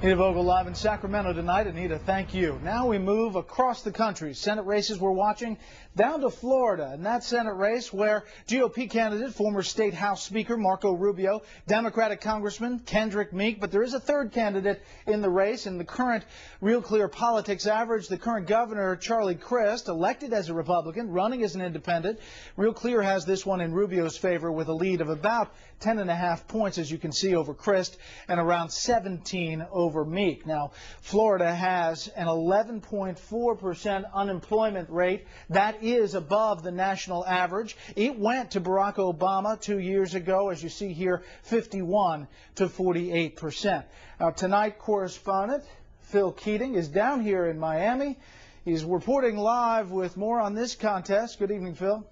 Anita Vogel live in Sacramento tonight. Anita, thank you. Now we move across the country. Senate races we're watching down to Florida. And that Senate race where GOP candidate, former State House Speaker Marco Rubio, Democratic Congressman Kendrick Meek, but there is a third candidate in the race. In the current Real Clear Politics average, the current governor, Charlie Crist, elected as a Republican, running as an independent. Real Clear has this one in Rubio's favor with a lead of about 10.5 points, as you can see, over Crist, and around 17 over Meek. Now, Florida has an 11.4% unemployment rate. That is above the national average. It went to Barack Obama 2 years ago, as you see here, 51 to 48%. Now, tonight, correspondent Phil Keating is down here in Miami. He's reporting live with more on this contest. Good evening, Phil.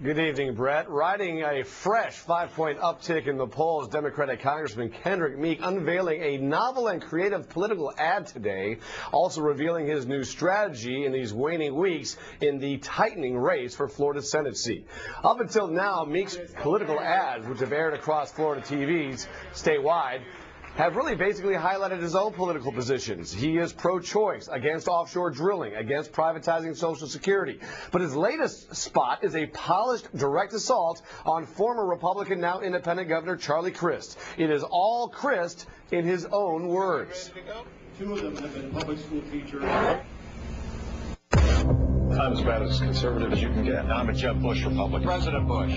Good evening, Brett. Riding a fresh 5-point uptick in the polls, Democratic Congressman Kendrick Meek unveiling a novel and creative political ad today, also revealing his new strategy in these waning weeks in the tightening race for Florida's Senate seat. Up until now, Meek's political ads, which have aired across Florida TVs statewide, have really basically highlighted his own political positions. He is pro-choice, against offshore drilling, against privatizing Social Security. But his latest spot is a polished direct assault on former Republican, now independent Governor Charlie Crist. It is all Crist in his own words. Two of them have been public school teachers. I'm as bad as conservative as you can get. I'm a Jeb Bush Republican. President Bush.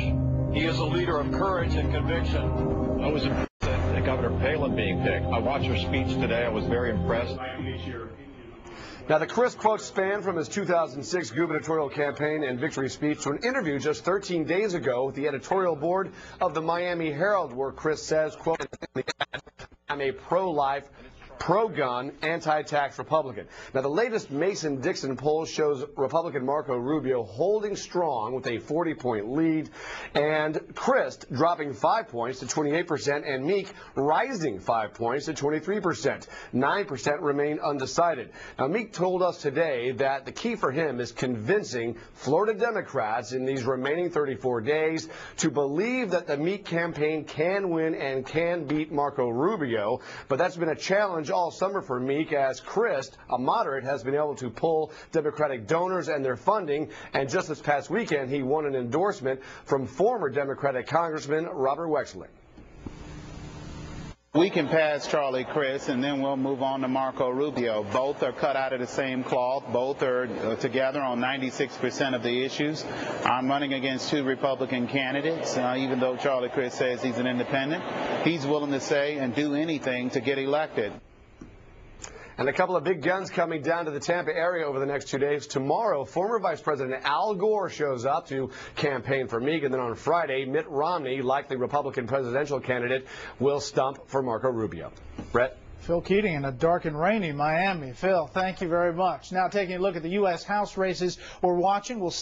He is a leader of courage and conviction. I was impressed at Governor Palin being picked. I watched her speech today. I was very impressed. Now, the Crist quote span from his 2006 gubernatorial campaign and victory speech to an interview just 13 days ago with the editorial board of the Miami Herald, where Crist says, quote, "I'm a pro-life, pro-gun, anti-tax Republican." Now, the latest Mason-Dixon poll shows Republican Marco Rubio holding strong with a 40-point lead, and Crist dropping 5 points to 28%, and Meek rising 5 points to 23%. 9% remain undecided. Now, Meek told us today that the key for him is convincing Florida Democrats in these remaining 34 days to believe that the Meek campaign can win and can beat Marco Rubio, but that's been a challenge all summer for Meek, as Crist, a moderate, has been able to pull Democratic donors and their funding, and just this past weekend he won an endorsement from former Democratic Congressman Robert Wexler. We can pass Charlie Crist, and then we'll move on to Marco Rubio. Both are cut out of the same cloth. Both are together on 96% of the issues. I'm running against two Republican candidates. Even though Charlie Crist says he's an independent, he's willing to say and do anything to get elected. And a couple of big guns coming down to the Tampa area over the next 2 days. Tomorrow, former Vice President Al Gore shows up to campaign for Meek. And then on Friday, Mitt Romney, likely Republican presidential candidate, will stump for Marco Rubio. Brett? Phil Keating in a dark and rainy Miami. Phil, thank you very much. Now taking a look at the U.S. House races we're watching. We'll